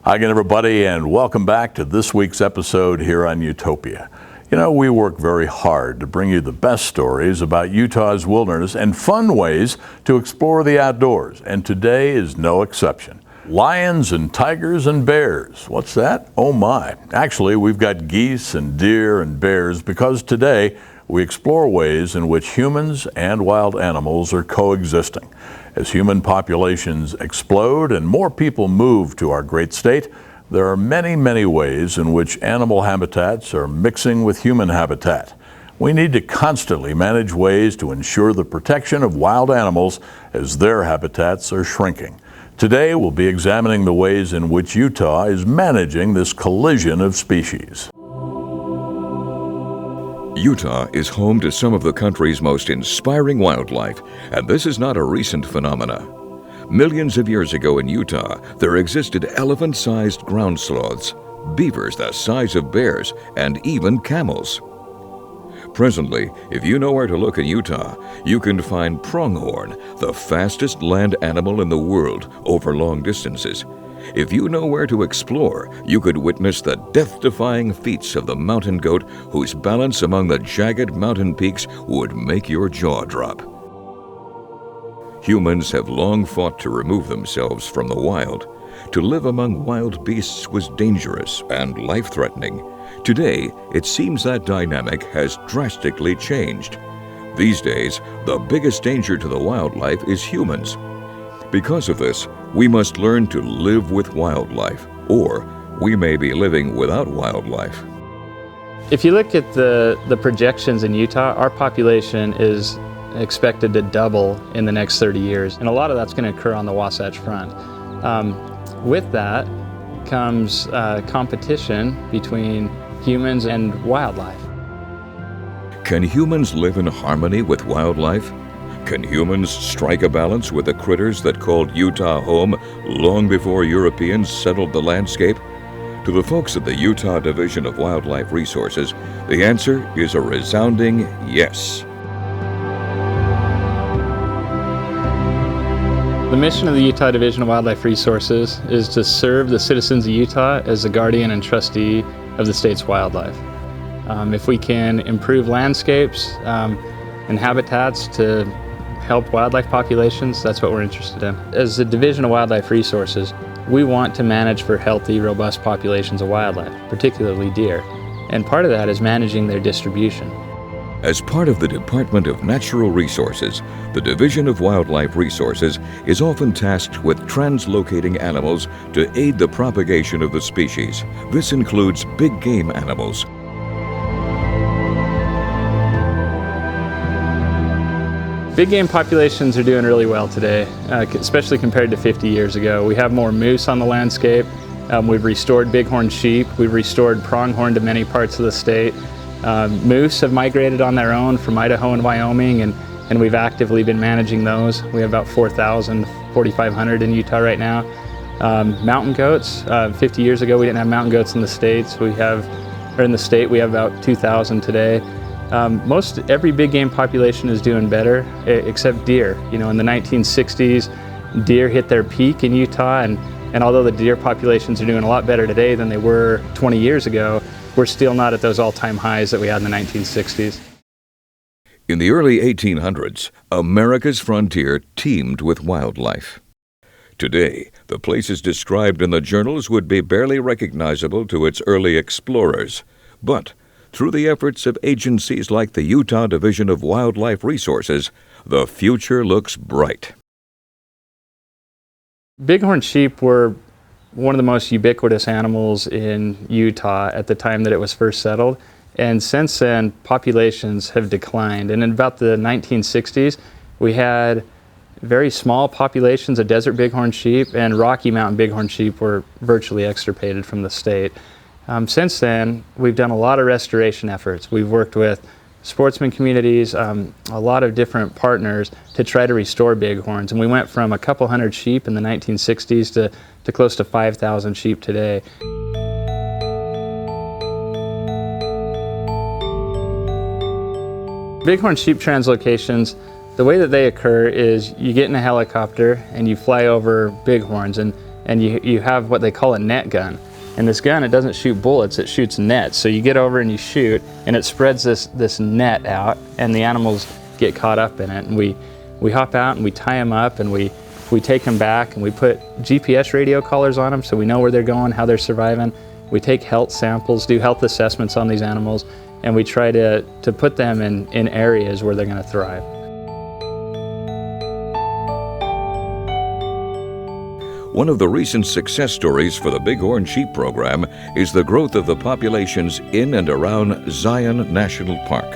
Hi again, everybody, and welcome back to this week's episode here on Utopia. You know, we work very hard to bring you the best stories about Utah's wilderness and fun ways to explore the outdoors, and today is no exception. Lions and tigers and bears. What's that? Oh my. Actually, we've got geese and deer and bears because today we explore ways in which humans and wild animals are coexisting. As human populations explode and more people move to our great state, there are many, many ways in which animal habitats are mixing with human habitat. We need to constantly manage ways to ensure the protection of wild animals as their habitats are shrinking. Today, we'll be examining the ways in which Utah is managing this collision of species. Utah is home to some of the country's most inspiring wildlife, and this is not a recent phenomena. Millions of years ago in Utah, there existed elephant-sized ground sloths, beavers the size of bears, and even camels. Presently, if you know where to look in Utah, you can find pronghorn, the fastest land animal in the world over long distances. If you know where to explore, you could witness the death-defying feats of the mountain goat whose balance among the jagged mountain peaks would make your jaw drop. Humans have long fought to remove themselves from the wild. To live among wild beasts was dangerous and life-threatening. Today, it seems that dynamic has drastically changed. These days, the biggest danger to the wildlife is humans. Because of this, we must learn to live with wildlife, or we may be living without wildlife. If you look at the projections in Utah, our population is expected to double in the next 30 years, and a lot of that's going to occur on the Wasatch Front. With that comes competition between humans and wildlife. Can humans live in harmony with wildlife? Can humans strike a balance with the critters that called Utah home long before Europeans settled the landscape? To the folks at the Utah Division of Wildlife Resources, the answer is a resounding yes. The mission of the Utah Division of Wildlife Resources is to serve the citizens of Utah as the guardian and trustee of the state's wildlife. If we can improve landscapes and habitats to help wildlife populations, that's what we're interested in. As the Division of Wildlife Resources, we want to manage for healthy, robust populations of wildlife, particularly deer. And part of that is managing their distribution. As part of the Department of Natural Resources, the Division of Wildlife Resources is often tasked with translocating animals to aid the propagation of the species. This includes big game animals. Big game populations are doing really well today, especially compared to 50 years ago. We have more moose on the landscape. We've restored bighorn sheep. We've restored pronghorn to many parts of the state. Moose have migrated on their own from Idaho and Wyoming, and we've actively been managing those. We have about 4,000, 4,500 in Utah right now. Mountain goats, 50 years ago we didn't have mountain goats in the States. We have about 2,000 today. Most every big game population is doing better, except deer. You know, in the 1960s, deer hit their peak in Utah, and although the deer populations are doing a lot better today than they were 20 years ago, we're still not at those all-time highs that we had in the 1960s. In the early 1800s, America's frontier teemed with wildlife. Today, the places described in the journals would be barely recognizable to its early explorers. But through the efforts of agencies like the Utah Division of Wildlife Resources, the future looks bright. Bighorn sheep were one of the most ubiquitous animals in Utah at the time that it was first settled. And since then, populations have declined. And in about the 1960s, we had very small populations of desert bighorn sheep, and Rocky Mountain bighorn sheep were virtually extirpated from the state. Since then, we've done a lot of restoration efforts. We've worked with sportsman communities, a lot of different partners to try to restore bighorns. And we went from a couple hundred sheep in the 1960s to close to 5,000 sheep today. Bighorn sheep translocations, the way that they occur is you get in a helicopter and you fly over bighorns, and and you have what they call a net gun. And this gun, it doesn't shoot bullets, it shoots nets. So you get over and you shoot, and it spreads this net out, and the animals get caught up in it. And we hop out and we tie them up, and we take them back, and we put GPS radio collars on them so we know where they're going, how they're surviving. We take health samples, do health assessments on these animals, and we try to put them in areas where they're going to thrive. One of the recent success stories for the Bighorn Sheep program is the growth of the populations in and around Zion National Park.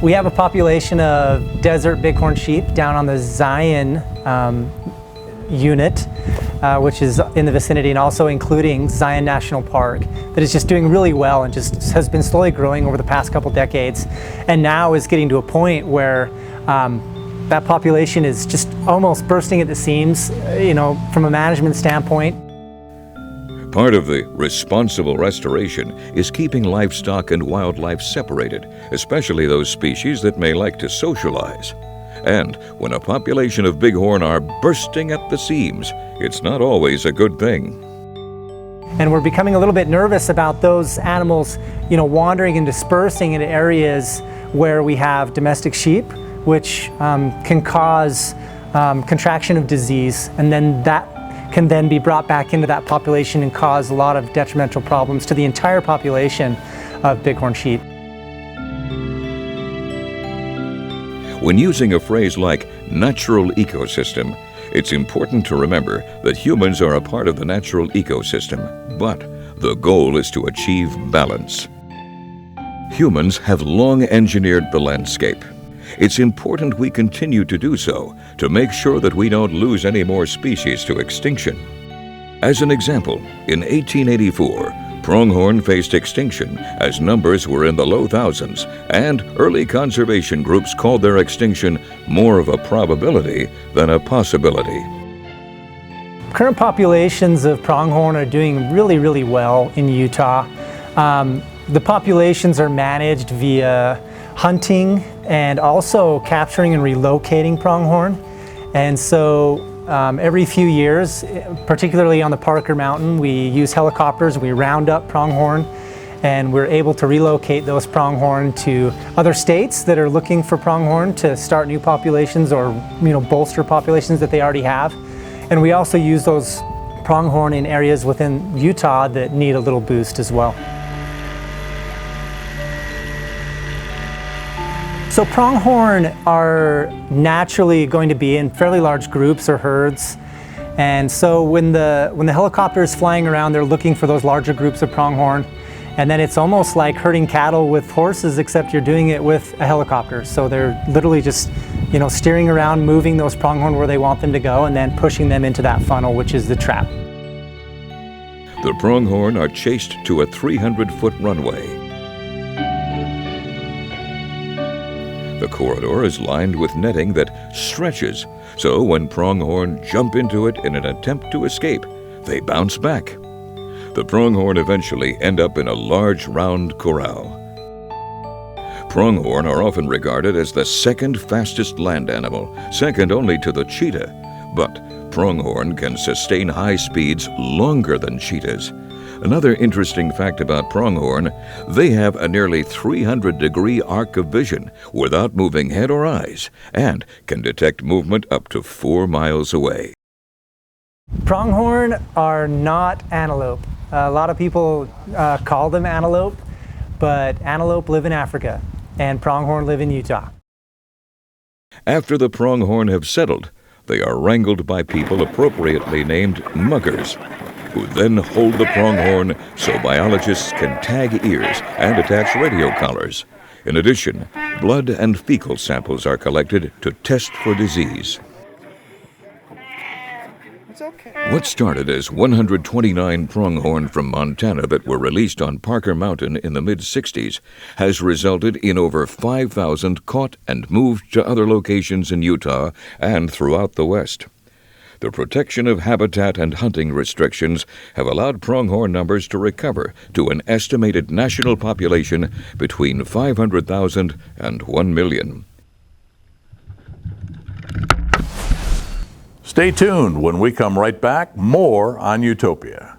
We have a population of desert bighorn sheep down on the Zion unit, which is in the vicinity, and also including Zion National Park, that is just doing really well and just has been slowly growing over the past couple decades, and now is getting to a point where that population is just almost bursting at the seams, from a management standpoint. Part of the responsible restoration is keeping livestock and wildlife separated, especially those species that may like to socialize. And when a population of bighorn are bursting at the seams, it's not always a good thing. And we're becoming a little bit nervous about those animals, wandering and dispersing into areas where we have domestic sheep, which can cause contraction of disease, and then that can then be brought back into that population and cause a lot of detrimental problems to the entire population of bighorn sheep. When using a phrase like natural ecosystem, it's important to remember that humans are a part of the natural ecosystem, but the goal is to achieve balance. Humans have long engineered the landscape. It's important we continue to do so to make sure that we don't lose any more species to extinction. As an example, in 1884, pronghorn faced extinction as numbers were in the low thousands, and early conservation groups called their extinction more of a probability than a possibility. Current populations of pronghorn are doing really, really well in Utah. The populations are managed via hunting and also capturing and relocating pronghorn. And so every few years, particularly on the Parker Mountain, we use helicopters, we round up pronghorn, and we're able to relocate those pronghorn to other states that are looking for pronghorn to start new populations or bolster populations that they already have. And we also use those pronghorn in areas within Utah that need a little boost as well. So pronghorn are naturally going to be in fairly large groups or herds, and so when the helicopter is flying around, they're looking for those larger groups of pronghorn, and then it's almost like herding cattle with horses, except you're doing it with a helicopter. So they're literally just steering around, moving those pronghorn where they want them to go, and then pushing them into that funnel, which is the trap. The pronghorn are chased to a 300-foot runway. The corridor is lined with netting that stretches, so when pronghorn jump into it in an attempt to escape, they bounce back. The pronghorn eventually end up in a large round corral. Pronghorn are often regarded as the second fastest land animal, second only to the cheetah, but pronghorn can sustain high speeds longer than cheetahs. Another interesting fact about pronghorn, they have a nearly 300-degree arc of vision without moving head or eyes, and can detect movement up to 4 miles away. Pronghorn are not antelope. A lot of people call them antelope, but antelope live in Africa, and pronghorn live in Utah. After the pronghorn have settled, they are wrangled by people appropriately named muggers, who then hold the pronghorn so biologists can tag ears and attach radio collars. In addition, blood and fecal samples are collected to test for disease. What started as 129 pronghorn from Montana that were released on Parker Mountain in the mid-60s has resulted in over 5,000 caught and moved to other locations in Utah and throughout the West. The protection of habitat and hunting restrictions have allowed pronghorn numbers to recover to an estimated national population between 500,000 and 1 million. Stay tuned when we come right back. More on Utopia.